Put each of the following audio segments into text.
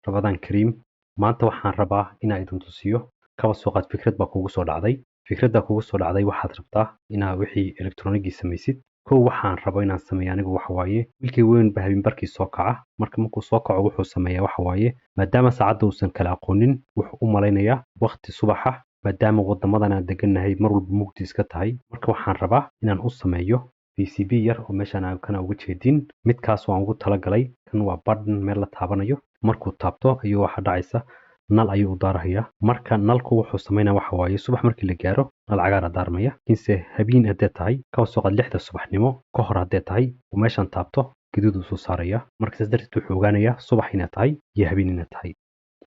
Ramadan Kareem. Maanta waxaan rabaa inaan idin tusiyo kaba soo qaad fikrad baa kugu soo dhacday. Fikradda kugu soo dhacday waxaad rabtaa inaad wixii elektaroonigii samaysid. Kow waxaan rabo inaan sameeyo anigu waxa waaye wiilkii weyn baa habeenbarkii soo kaca. Markuu soo kaco wuxuu sameeyaa waxa waaye maadaama saacadda uusan kala aqoonin wuxuu u malaynayaa waqti subaxa maadaama wadamadan aan degannahay mar walba mugdi iska tahay. Marka waxaan rabaa inaan u sameeyo PCB yar oo meeshaan aan kana uga jeedin midkaas oo aan ugu talagalay kan waa button meel la taabanayo markuu taabto ayuu waxa dhacaysa nal ayuu u daaraya marka nalku wuxuu sameynaa waxa waaye subax markii la gaaro nal cagaar daarmaya inse habeen hadee tahay ka soo qad 6 subaxnimo ka hor hadee tahay oo meeshan taabto gaduud uu soo saaraya marka sidaas darteed wuxuu ogaanayaa subax inay tahay iyo habeen inay tahay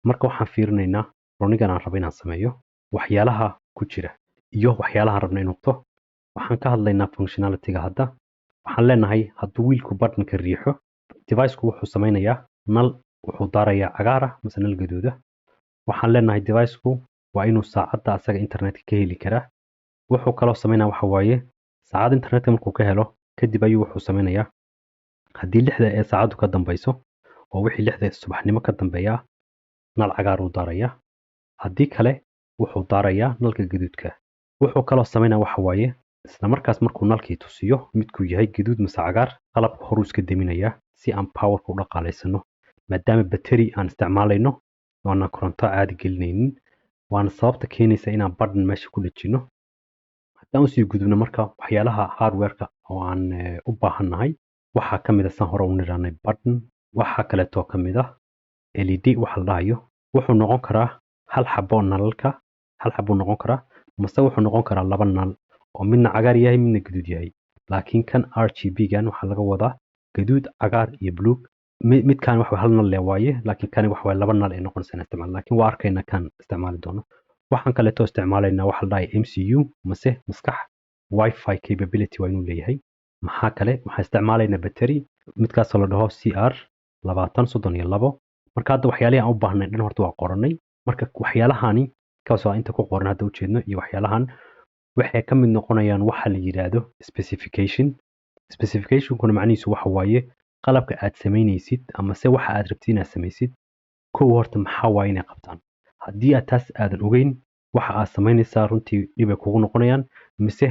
marka waxaan fiirinaynaa ronigan aan rabo inaan sameeyo waxyaalaha ku jira iyo waxyaalaha rabna inuu qabto waxaan ka hadlaynaa functionality-ga hadda waxaan leenahay hadduu wiilku button-ka riixo device-ku wuxuu sameynayaa nal wuxuu daarayaa cagaar ah mise nal gaduud ah waxaan leenahay device-ku waa inuu saacadda asaga internetka ka heli karaa wuxuu kaloo sameynaa waxa waaye saacad internetka markuu ka helo kadib ayuu wuxuu sameynayaa haddii 6 ee saacadu ka dambayso oo wixii 6 subaxnimo ka dambeeya nal cagaar uu daarayaa haddii kale wuxuu daarayaa nalka gaduudka wuxuu kaloo sameynaa waxa waaye isla markaas markuu nalkii tusiyo midkuu yahay gaduud mise cagaar qalabka horu iska deminayaa si aan powerka u dhaqaaleysano maadaama battery aan isticmaalayno waana koronto caadi gelinaynin waana sababta keenaysa inaan button meesha ku dhajino haddaan usii gudubno marka waxyaalaha hardware-ka oo aan u baahannahay waxaa ka mid ah san hore u niraanay button waxaa kaleetoo ka mid ah LED waxa la dhahayo wuxuu noqon karaa hal xabo nalalka hal xabo noqon karaa mase wuxuu noqon karaa laba nal oo midna cagaar yahay midna gaduud yahay laakiin kan RGB-gan waxaa laga wadaa gaduud cagaar iyo buluug midkan waxa hal nal waaye laakiin kan waxa way laba nal ee noqonaysa isticmaal laakiin waa arkayna kan isticmaali doono waxaan kale oo isticmaalaynaa waxa la dhahay MCU mase maskax Wi-Fi capability waa inuu leeyahay maxaa kale waxaan isticmaalaynaa battery midkaas la dhaho CR 2032 marka hadda waxyaalaha aan u baahnay dhan horta waa qoranay marka waxyaalahani kaasoo inta ku qoran hadda u jeedno iyo waxyaalahan waxay ka mid noqonayaan waxa la yiraahdo specification kuna macnihiisu waxa waaye qalabka aad sameynaysid ama se waxa aad rabtid inaad samaysid kow horta maxaa waaye inay qabtaan haddii aad taas aadan ogeyn waxa aad samaynaysaa runtii dhib ay kugu noqonayaan mise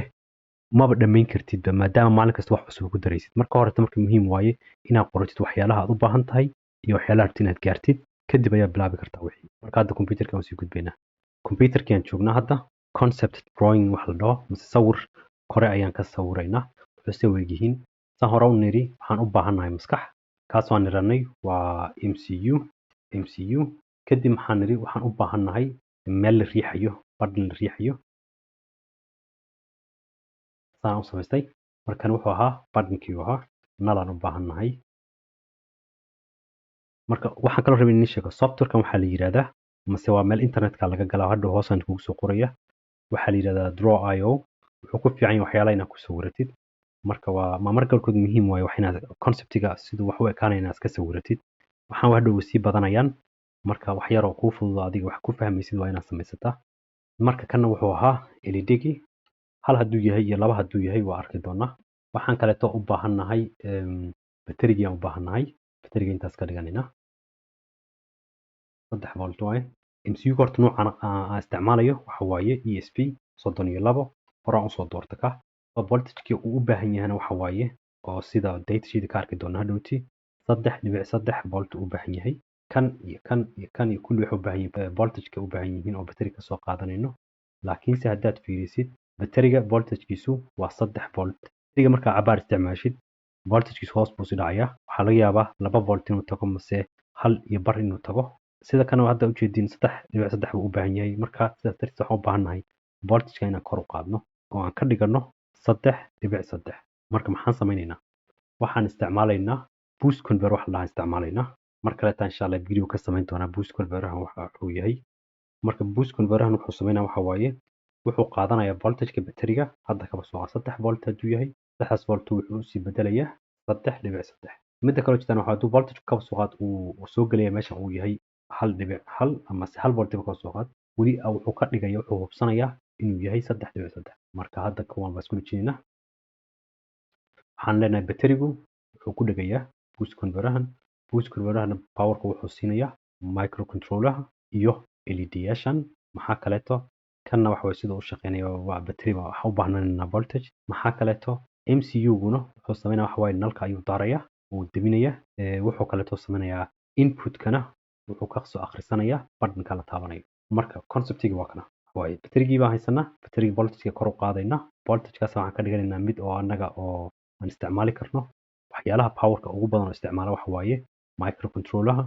maba dhammayn kartidba maadaama maalin kasta wax cusub ku daraysid marka horeta marka muhiim waaye inaad qoratid waxyaalaha aad u baahan tahay iyo waxyaalaha rabtid inaad gaartid kadib ayaa bilaabi kartaa wixii marka hadda computerka aan sii gudbaynaa computerkii aan joognaa hadda concept drawing wax la dhaho mise sawir kore ayaan ka sawiraynaa wuxuu se weegyihiin san hore u niri waxaan u baahannahay maskax kaas waan niranay waa MCU kadib maxaan niri waxaan u baahannahay meel la riixayo button la riixayo saan u samaystay markan wuxuu ahaa buttonkii ahaa nalaan u baahannahay marka waxaan kaloo rabay inaan sheego softwarekan waxaa la yiraahdaa mase waa meel internetka laga galaa hadda hoosaan kugu soo qoraya waxaa la yiraahdaa Draw.io wuxuu ku fiican yahay waxyaalaha inaad ku sawiratid marka waa markalkood muhiim waaye wax inaad conceptiga sidoo wax u ekaanaya inaad iska sawiratid waxaan wax dhow sii badanayaan marka wax yar oo kuu fudud adiga wax ku fahmaysid waa inaad samaysataa marka kana wuxuu ahaa LED-gii hal hadduu yahay iyo laba hadduu yahay waa arki doonaa waxaan kaleeto u baahannahay batterigii aan u baahannahay batteriga intaas ka dhiganayna 3 volt waaye MCU horta noocan aan isticmaalayo waxa waaye ESP 32 horaan usoo doorta ka voltage-kii uu u baahan yahay waxa waaye oo sida data sheet ka arki doona hadhowti 3.3 volt u baahan yahay kan iyo kulli wuxuu u baahan yahay voltage-ka u baahan yihiin oo battery ka soo qaadanayno laakiin se haddaad fiirisid batteriga voltage-kiisu waa 3 volt batteriga markaa cabaar isticmaashid voltage-kiisu hoos buu si dhacayaa waxaa laga yaabaa 2 volt inuu tago mase 1.5 inuu tago sida kana hadda u jeedin 3.3 buu u baahan yahay marka sidaas darteed waxaan u baahannahay voltage-ka inaan kor u qaadno oo aan ka dhigano 3.3 marka maxaan sameynaynaa waxaan isticmaalaynaa boost converter wax la isticmaalaynaa mar kale taan insha Allah video ka sameyn doonaa boost converter waxa uu yahay marka boost converter wuxuu sameynaa waxa waaye wuxuu qaadanayaa voltage-ka batteriga hadda ka soo 3 volt hadduu yahay 3 volt wuxuu sii bedelayaa 3.3 midda kale jirtaan waxa uu voltage ka soo qaad uu soo galaya meesha uu yahay 1.1 ama 1 volt ka soo qaad wali wuxuu ka dhigayaa wuxuu hubsanayaa inuu yahay 3.3 marka hadda kuwan baa isku dhijinayna waxaan leenahay batterigu wuxuu ku dhigayaa boost converter powerka wuxuu siinayaa microcontroller iyo LED-yashan maxaa kaleeto kanna waxa way sida u shaqeynaya waa battery waxa u baahnaa voltage maxaa kaleeto MCU-guna wuxuu sameynaya waxa waaye nalka ayuu daaraya wuu deminaya wuxuu kaleeto sameynaya input-kana wuxuu ka soo akhrisanayaa button-ka la taabanayo marka concept-iga waa kana waaye batterigii baan haysanaa batterigii voltage kor u qaadayna voltage-kaas waxaan ka dhiganaynaa mid oo annaga oo aan isticmaali karno waxyaalaha power-ka ugu badan oo isticmaala waxa waaye microcontroller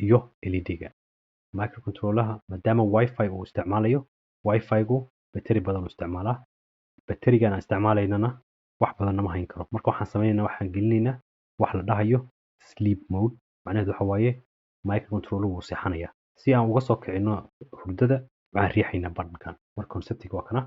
iyo LED-ga microcontroller maadaama wifi uu isticmaalayo wifi-gu battery badan uu isticmaalaa batterigan aan isticmaalaynana wax badan ma hayn karo marka waxaan sameynaynaa waxaan gelinaynaa wax la dhahayo sleep mode macnaheedu waxa waaye microcontroller wuu seexanayaa si aan uga soo kicino hurdada waxaan riixaynaa button-kan marka conceptiga waa kana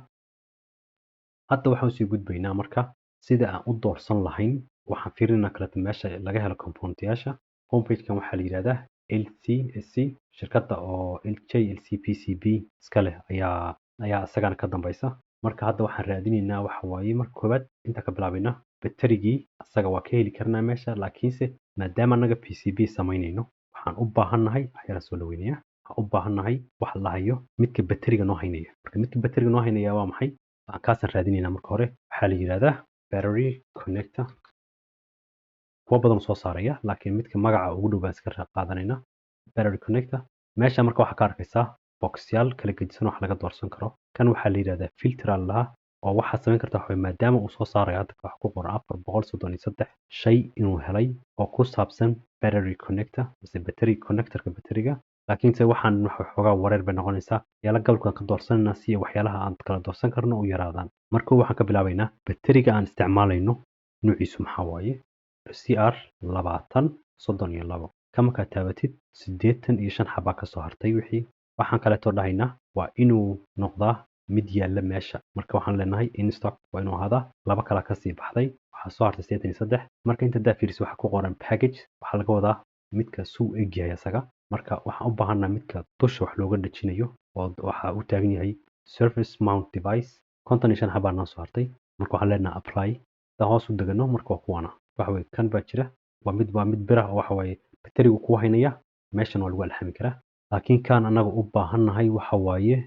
hadda waxaan sii gudbaynaa marka sida aan u doorsan lahayn waxaan fiirinaynaa kala meesha laga helo component-yaasha homepage-kan waxaa la yiraahdaa LCSC shirkadda oo JLC PCB iska leh ayaa isagana ka dambaysa marka hadda waxaan raadinaynaa waxa waaye marka koowaad inta ka bilaabayna batterigii asaga waa ka heli karnaa meesha laakiinse maadaama annaga PCB samaynayno waxaan u baahannahay waxyaala soo dhaweynaya waxaan u baahannahay wax la hayo midka batteriga noo haynaya marka midka batteriga noo haynaya waa maxay aan kaasaan raadinaynaa marka hore waxaa la yiraahdaa battery connector kuwa badan soo saaraya laakiin midka magaca ugu dhow baan iska qaadanayna battery connector meesha marka waxaa ka arkaysaa boxyaal kala gedisan wax laga doorsan karo kan waxaa la yiraahdaa filter lahaa oo waxaad samayn kartaa waxa maadaama uu soo saarayo hadda wax ku qoran 433 shay inuu helay oo ku saabsan battery connector mise battery connectorka batteriga laakiin se waxaan xoogaa wareer bay noqonaysaa yaala gabalkan ka doorsanayna si waxyaalaha aan kala doorsan karno u yaraadaan marka waxaan ka bilaabaynaa batteriga aan isticmaalayno nuuciisu maxaa waaye CR 2032 kama ka taabatid 85 xabaa ka soo hartay wixii waxaan kaleeto dhahaynaa waa inuu noqdaa mid yaalla meesha marka waxaan leenahay in stock waa inuu ahaadaa laba kala ka sii baxday waxaa soo hartay 83 marka inta daafiris waxa ku qoran package waxaa laga wadaa midka suu eg yahay asaga marka waxaan u baahanaa midka dusha wax looga dhajinayo oo waxa uu taagan yahay surface mount device 55 xabaa noo soo hartay marka waxaan leenahay apply da hoos u degano marka waa kuwana waxa way kan baa jira waa mid bira oo waxa way batterigu ku haynaya meeshan waa lagu alxami karaa laakiin kan anaga u baahannahay waxa waaye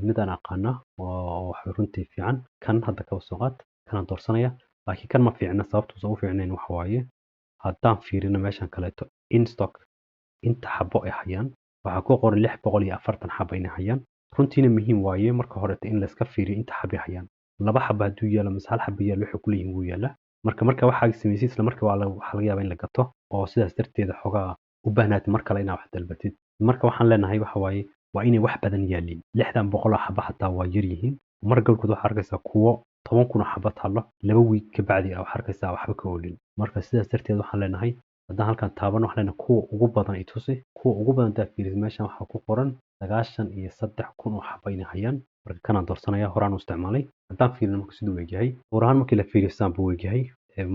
mid aan aqaana oo wax runtii fiican kan hadda ka soo qaad kan doorsanaya laakiin kan ma fiicna sababtu u fiicnayn waxa waaye haddaan fiirino meeshan kaleeto in stock inta xabo ay hayaan waxa ku qoran 640 xabo inay hayaan runtiina muhiim waaye marka hore in la iska fiiriyo inta xabo hayaan laba xabo hadduu yaalo mise hal xabo yaalo wuxuu ku leeyahay wuu yaala marka waxa sameeyay isla marka waxa laga yaabaa in la gato oo sidaas darteeda xogaa u baahnaatay mar kale inaad wax dalbatid marka waxaan leenahay waxa waaye waa inay wax badan yaalin 600 xabo xataa waa yar yihiin mar galkood waxa arkaysaa kuwo 10,000 xabo taalo laba week ka bacdi waxa arkaysaa waxba ka oolin marka sidaas darteed waxaan leenahay haddaan halkan taaban waxaan leenahay kuwa ugu badan ay tusi kuwa ugu badan daafiris meeshan waxa ku qoran 93,000 xabo inay hayaan marka kana doorsanaya horaan u isticmaalay haddaan fiirino marka siduu weegyahay horan markii la fiiriyo saan buu weegyahay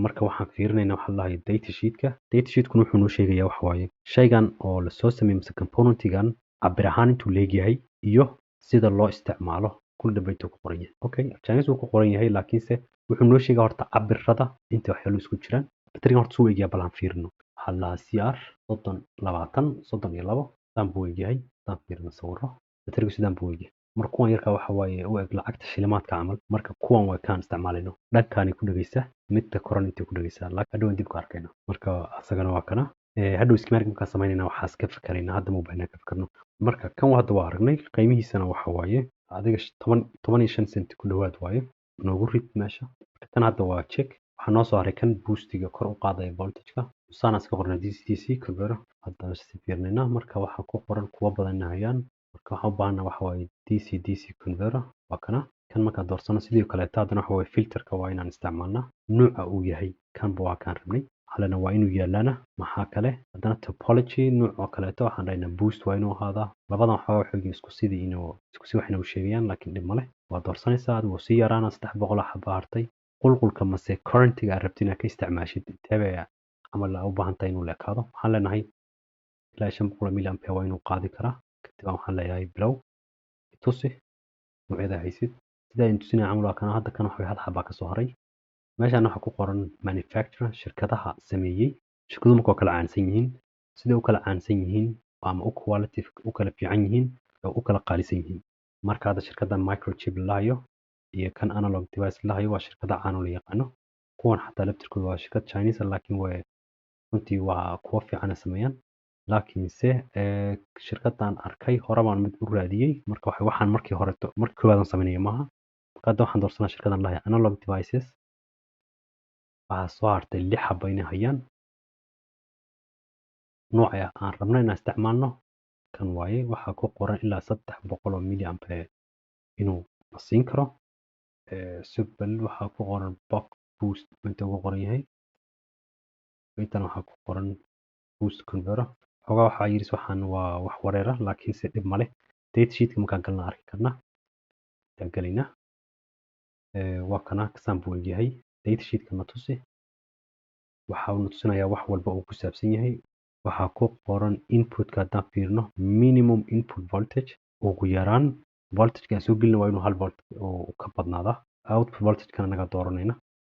marka waxaan fiirinaynaa waxa la hayo data sheet-kun wuxuu noo sheegayaa waxa waaye shaygan oo la soo sameeyay mise component-gan cabir ahaan intuu leeyahay iyo sida loo isticmaalo kul dambaytu ku qoran yahay okay Chinese ku qoran yahay laakiinse wuxuu noo sheegaa horta cabirada inta waxyaalo isku jiraan batteriga horta suu weegyahay balan fiirino waxa la CR 32 saan buu weegyahay saan fiirino sawiro batterigu sidaan buu weegyahay marka kuwan yarka waxa waaye u eg lacagta shilimaadka camal marka kuwan way kaan isticmaalayno dhankaani ku dhageysa midda koran intii ku dhageysa laakiin hadhow dib ka arkayna marka asagana waa kana hadhow schematic marka sameynayna waxaas ka fikirayna hadda ma baahna ka fikirno marka kan hadda waa aragnay qiimihiisana waxa waaye adiga 15 cent ku dhawaad waaye noogu rid meesha tan hadda waa check waxaa noo soo haray kan boostiga kor u qaadaya voltage-ka usana iska qorna DC converter hadda si fiirnayna marka waxa ku qoran kuwa badan hayaan marka waxaan u baahnaa waxa waaye DC converter waa kana kan marka doorsano sidoo kale taadana waxa waaye filterka waa inaan isticmaalnaa nooca uu yahay kan waa kan rabnay halana waa inuu yaalana maxaa kale haddana topology nooc oo kale waxaan dhahaynaa boost waa inuu ahaadaa labadan waxa xogii isku sidii wax inuu sheegayaan laakiin dhib male waa doorsanaysaa adigu si yaraana 300 xabo hartay qulqulka mase current-ga aad rabtid inaad ka isticmaashid intee camal u baahan tahay inuu leekaado waxaan leenahay ilaa 500 mili ampere waa inuu qaadi karaa kadib waxaan leeyahay bilow tusi noocyada haysid sida ay tusinaya camal waa kana hadda kan waxa hal xaba ka soo haray meeshan waxa ku qoran manufacturer shirkadaha sameeyay shirkaduhu markoo kala caansan yihiin sida u kala caansan yihiin ama u quality u kala fiican yihiin oo u kala qaalisan yihiin. Marka hadda shirkadda microchip la hayo iyo kan analog device la hayo waa shirkada caan oo la yaqaano. Kuwan xataa laftirkooda waa shirkad Chinese ah, laakiin runtii waa kuwo fiican ay sameeyaan. Laakiinse shirkaddan arkay hore baan mid u raadiyey, marka waxaan markii hore markii koowaad aan sameynaya maaha. Marka hadda waxaan doorsanaa shirkaddan la hayo analog devices. Waxaa soo hartay 6 xabba inay hayaan nooca aan rabno inaan isticmaalno. Kan waaye waxaa ku qoran ilaa 300 oo milliampere inuu na siin karo. Super waxaa ku qoran buck boost inta ugu qoran yahay. Intan waxaa ku qoran boost converter. Xogaa waxaa yidhi waxaan waa wax wareera, laakiin se dhib male. Data sheetka markaan galna arki karna. Intaan galayna waa kana kasaan buu yahay. Data sheetka na tusi. Waxaa uu na tusinayaa wax walba uu ku saabsan yahay. Waxaa ku qoran inputka haddaan fiirno minimum input voltage ugu yaraan voltage aan soo gelina waa inuu 1 volt oo ka badnaada. Output voltage kana naga dooranayna.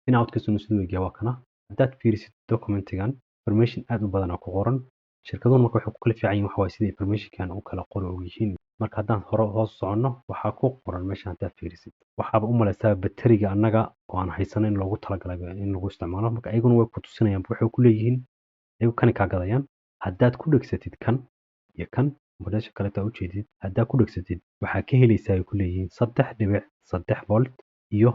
In outkiisuna sidoo eegaya waa kana. Haddaad fiirisid documentigan information aad u badan ku qoran. Shirkaduhu marka waxay ku kala fiican yihiin waxa waaye sida informationkan u kala qori og yihiin. Marka haddaan hore hoos soconno waxaa ku qoran meesha haddaad fiirisid. Waxaaba u malaysaa bateriga annaga oo aan haysan in loogu talagalay in lagu isticmaalo. Marka ayaguna way ku tusinayaan waxay ku leeyihiin ayagu kan ka gadayaan. Haddaad ku dhegsatid kan iyo kan modeesha kale taa u jeedid haddaad ku dhegsatid waxaa ka helaysaa ay ku leeyihiin 3.3 volt iyo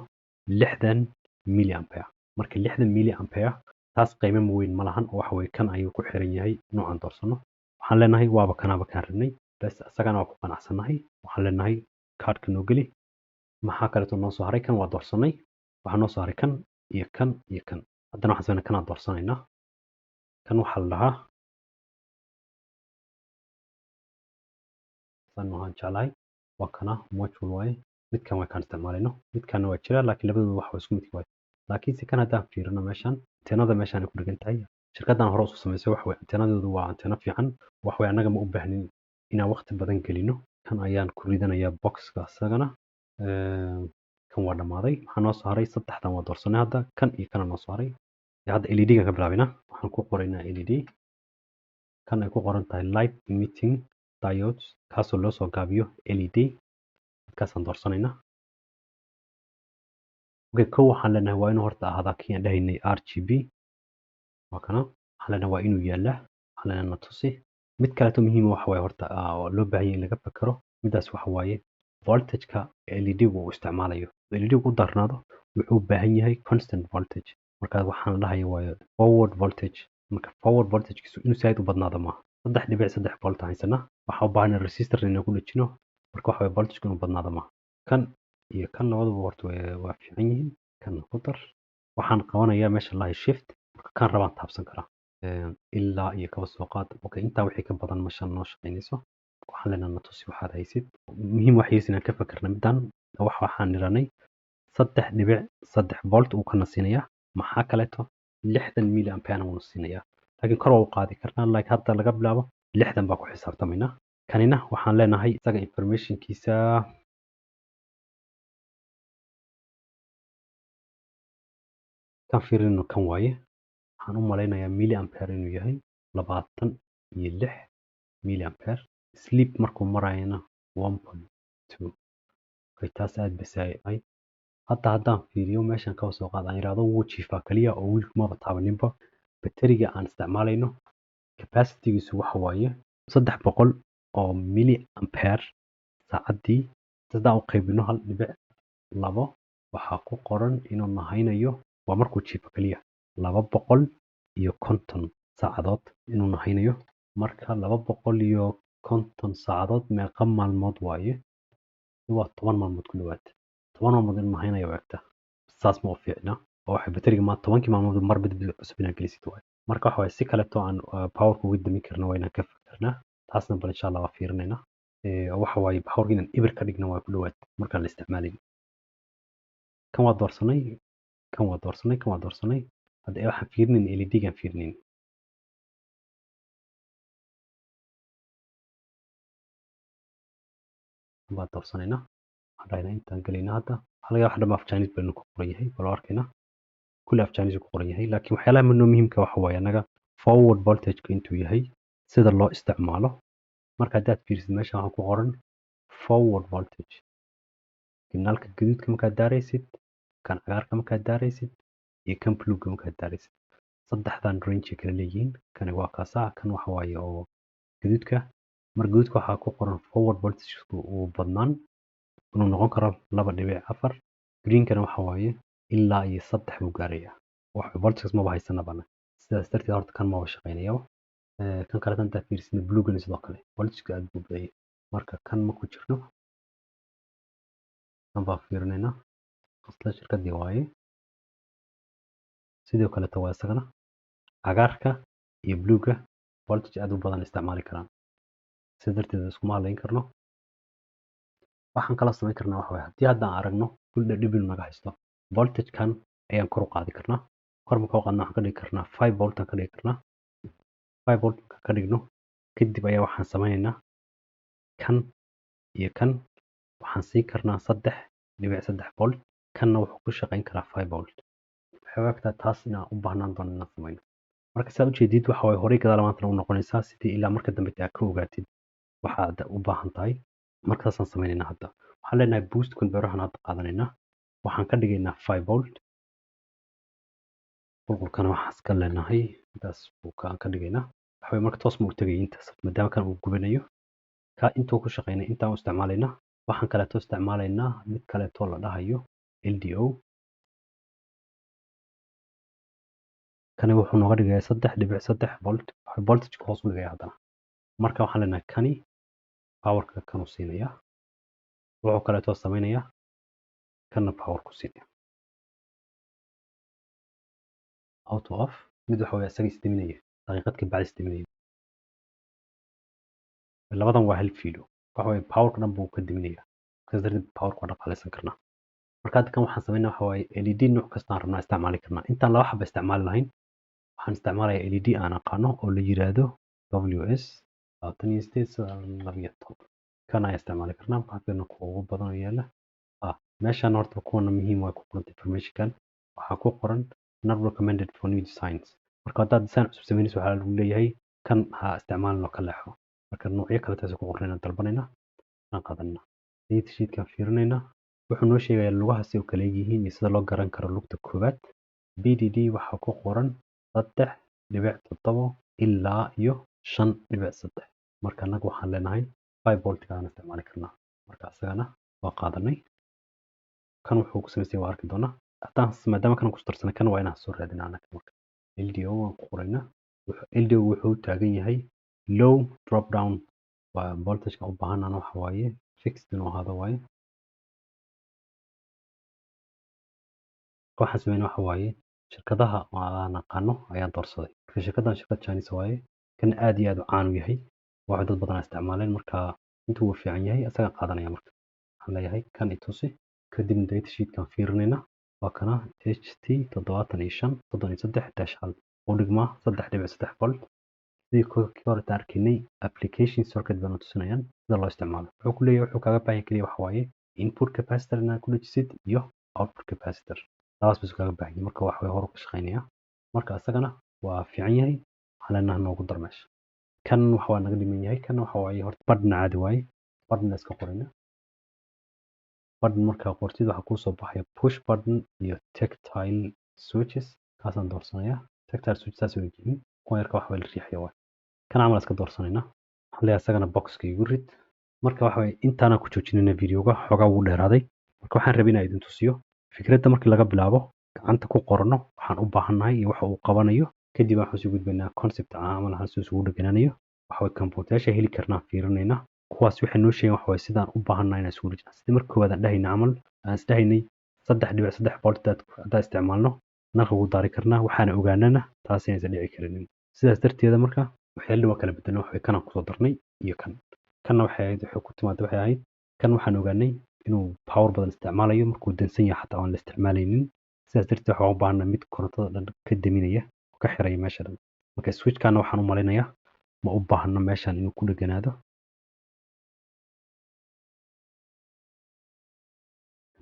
60 milliampere. Marka 60 milliampere taas qiimo weyn ma lahan oo waxa way kan ayuu ku xiran yahay noocan doorsano. Waxaan leenahay waaba kanaaba kaan rabnay bas asagana waa ku qanacsanahay. Waxaan leenahay kaarka noo geli. Maxaa kale noo soo haray kan waa doorsanay. Waxaa noo soo haray kan iyo kan iyo kan. Haddana waxaan sameynaa kanaan doorsanaynaa. Kan waxaa la dhahaa waxaan jeclahay waa kana module waaye. Midkan way kaan isticmaalayno. Midkan waa jira laakiin labadooda wax waa isku mid waaye. Laakiin si kan haddaan fiirino meeshan anteenada meeshan ay ku dhigan tahay. Shirkaddan hore u soo sameysay wax way anteenadoodu waa anteena fiican. Wax way annaga ma u baahnin inaan waqti badan gelino. Kan ayaan ku ridanayaa boxka asagana. Kan waa dhamaaday. Waxaa noo soo haray 3dan waa doorsanay hadda. Kan iyo kana noo soo haray. Hadda LED ga ka bilaabina. Waxaan ku qoraynaa LED. Kan ay ku qoran tahay light emitting diodes kaasoo loo soo gaabiyo LED. Markaasaan doorsanaynaa. Okay, kow waxaan leenahay waa inuu horta ahaadaa kii aan dhahaynay RGB. Waa kana. Waxaan leenahay waa inuu yaalaa. Waxaan leenahay na tusi. Mid kaleeto muhiim waxa waaye horta oo loo baahan yahay in laga fakaro. Midaas waxa waaye voltage-ka LED gu uu isticmaalayo. LED gu u darnaado wuxuu u baahan yahay constant voltage. Marka waxaan dhahayaa waa forward voltage. Marka forward voltage-kiisu inuu saaid u badnaado maaha. 3.3 volt haysana. Waxa u baahan resistor inaan ku dhajino. Marka waxa way voltage inuu badnaado maaha. Kan iyo kan labaduba horta waa fiican yihiin. Kan ku dar. Waxaan qabanayaa meesha la shift. Marka kan rabaan taabsan karaa. Ilaa iyo kaba soo qaad. Okay, intaa wixii ka badan mashan noo shaqeynayso. Waxaan leenahay na tusi waxaad haysid. Muhiim wax yeesin aan ka fakarna midaan. Waxaan niranay 3.3 volt uu kana siinayaa. Maxaa kaleeto 60 milliampere uu siinayaa. Laakiin kor waa u qaadi karnaa like hadda laga bilaabo 60 baa ku xisaabtamaynaa. Kanina waxaan leenahay isaga informationkiisa kan fiirino kan waaye. Waxaan u malaynayaa milliampere inuu yahay 26 milliampere. Sleep markuu marayna 1.2. Okay, taas aad basay. Hadda haddaan fiiriyo meeshan ka soo qaad aan yiraahdo wuu jiifaa kaliya oo wiilku ma bataabaninba. Bateriga aan isticmaalayno capacity-giisu waxa waaye 300 oo milliampere saacadii. Haddaan u qaybino 1.2 waxaa ku qoran inuu nahaynayo waa markuu jiifo kaliya 250 saacadood inuu nahaynayo. Marka 250 saacadood meeqa maalmood waaye? Waa 10 maalmood ku dhawaad. 10 maalmood inuu nahaynayo waqta. Saas ma u fiicna. oo waxa bateriga ma 10 maalmood mar bad cusub inaan gelisid waay. Marka waxa way si kale to aan power ku dami karno waa inaan ka fikirnaa. Taasna bal insha Allah waa fiirinaynaa. Waxa way power inaan ibir ka dhigno waa ku dhawaad marka la isticmaalay. Kan waa doorsanay. Kan waa doorsanay. Kan waa doorsanay. Hadda waxaan fiirinin LED gaan fiirinin. Waa doorsanayna. Hadayna intaan galina hadda. Halaga wax dhamaaf Chinese baan ku qoran yahay bal arkayna. كل af Chinese ku qoran yahay laakiin waxyaalaha muhiimka waxa waaye anaga forward voltage intuu yahay sida loo isticmaalo marka haddaad fiirisid meeshan waxaa ku qoran forward voltage signaalka gaduudka markaad daaraysid kan cagaarka markaad daaraysid iyo kan bluega markaad daaraysid saddexdan range kala leeyihiin kani waa kaasaa kan waxa waaye oo gaduudka mar gaduudka waxaa ku qoran forward voltage uu badnaan inuu noqon karo 2.4 greenkana waxa waaye ilaa iyo 3 buu gaarayaa wax voltage maba haysanabana sidaas darteed horta kan maba shaqeynayo kan kale tan fiirsina bluegana sidoo kale voltage aad buu badan marka kan ma ku jirno kan baa fiirinayna asla shirkadii waaye sidoo kale waa isagana cagaarka iyo bluega voltage aad u badan isticmaali karaan sidaas darteed isku maalayn karno waxaan kala samayn karnaa waxa waaye haddii haddaan aragno full dhibil naga haysto voltage kan ayaan kor u qaadi karnaa kor ma kor qaadna waxaan ka dhigi karnaa 5 volt ka dhigi karnaa 5 volt ka dhigno kadib ayaa waxaan sameynaynaa kan iyo kan waxaan siin karnaa 3.3 volt kanna wuxuu ku shaqeyn karaa 5 volt waxay waqtaa taas inaan u baahnaan doono inaan sameyno marka sidaad ujeedid waxa waaye horey gadaal maanta u noqonaysaa sidii ilaa marka dambe aad ka ogaatid waxaad u baahan tahay markaasaan sameynaynaa hadda waxaan leenahay boost converter hadda qaadanaynaa waxaan ka dhigaynaa 5 volt qulqulkana waxaan iska leenahay intaas buu ka dhigaynaa waxa waaye marka toos ma u tagay intaas maadaama kan uu gubanayo ka intuu ku shaqeynay intaan u isticmaalaynaa waxaan kaleeto isticmaalaynaa mid kaleeto la dhahayo LDO kani wuxuu nooga dhigayaa 3.3 volt voltage hoos u dhigaya haddana marka waxaan leenahay kani powerka kan u siinaya wuxuu kaleeto samaynayaa kana power ku siinaya auto off mid waxa weeye isaga istiminaya daqiiqad ka bacdi istiminaya labadan waa hal fiilo waxa weeye power dhan buu ka diminaya kaas darteed power ku dhaqaalaysan karnaa marka hadda kan waxaan sameynaa waxa waaye LED nooc kasta aan rabnaa isticmaali karnaa intaan laba xaba isticmaali lahayn waxaan isticmaalayaa LED aan aqaano oo la yiraahdo WS 28 kan ayaan isticmaali karnaa waxaana ugu badan yaala meeshaan horta kuwana muhiim waa ku qoran information waxaa ku qoran not recommended for new designs marka haddaad design cusub samaynayso waxaa lagu leeyahay kan ha isticmaalin oo ka leexo marka noocyo kale taas ku qornayna dalbanayna aan qaadanna data sheetkan fiirinayna wuxuu noo sheegayaa lugaha si kala yihiin iyo sida loo garan karo lugta koowaad BDD waxaa ku qoran 3.7 ilaa iyo 5.3 marka anagu waxaan leenahay 5 volt ka aan isticmaali karnaa marka asagana waa qaadanay kan wuxuu ku sameeyay waa arki doonaa haddaan maadaama kan ku darsanay kan waa inaan soo raadinaa anaga marka LDO waan ku qoraynaa LDO wuxuu taagan yahay low drop down waa voltage ka u baahanana waxa waaye fixed inuu ahaado waaye waxaan sameynaa waxa waaye shirkadaha aan aqaano ayaan doorsaday shirkadan shirkad Chinese waaye kan aad iyo aad u caan u yahay waxa dad badan isticmaaleen marka intuu uu fiican yahay asaga qaadanaya marka waxaan leeyahay kan itusi kadib data sheet kan fiirinayna waa kana HT 75 oo dhigma 3.3 volt sidii kii hore taarkinay application circuit baan tusinayaan sida loo isticmaalo wuxuu ku leeyahay wuxuu kaga baahan kaliya waxa waaye input capacitor inaad ku dhajisid iyo output capacitor taas buu kaga baahan yahay marka waxa way hor u shaqeynaya marka asagana waa fiican yahay halana noogu dar meesha kan waxa waa naga dhiman yahay kan waxa waaye horta badna caadi waaye badna iska qorayna button marka qortid waxa ku soo baxaya push button iyo tactile switches kaasaan doorsanaya tactile switches saas way yihiin kuwa yarka wax way la riixaya waa kan camal iska doorsanayna waxaan leeyahay asagana boxka igu rid marka waxa way intaana ku joojinayna videoga xogaa ugu dheeraaday marka waxaan rabay inaan idin tusiyo fikradda markii laga bilaabo gacanta ku qorno waxaan u baahannahay iyo waxa uu qabanayo kadib waxaan soo gudbinaa concept camal hal soo ugu dhaganaanayo waxa way computersha heli karnaa fiirinayna kuwaas waxay noo sheegeen waxa way sidaan u baahannahay inaan isugu dhigno sidii markii koowaad aan dhahayna camal aan isdhahaynay 3.3 volt haddaan isticmaalno nalka ugu daari karnaa waxaana ogaanana taas inaysan dhici karin sidaas darteeda marka waxyaalo waa kala bedelna waxa way kanaan kusoo darnay iyo kanna waxay ku timaada waxay ahayd kan waxaan ogaanay inuu power badan isticmaalayo markuu dansan yahay xataa aan la isticmaalaynin sidaas darteed waxaan u baahanaa mid korontada dhan ka daminaya oo ka xiraya meesha dhan marka switchkana waxaan u malaynayaa ma u baahno meeshan inuu ku dheganaado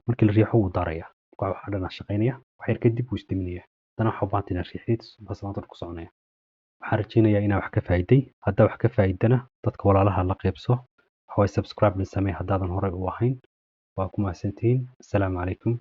markii la riixo wuu daaraya waxa dhan shaqeynaya wax yar kadib wuu isdiminaya dana waxa u baahan tahay riixid bas maanta ku soconaya waxaan rajeynayaa inaa wax ka faa'iiday. Haddaa wax ka faa'iidana dadka walaalaha la qaybso. Waxaa waye subscribe samee haddaadan horey u ahayn. waa ku mahadsantihiin. Assalaamu calaykum.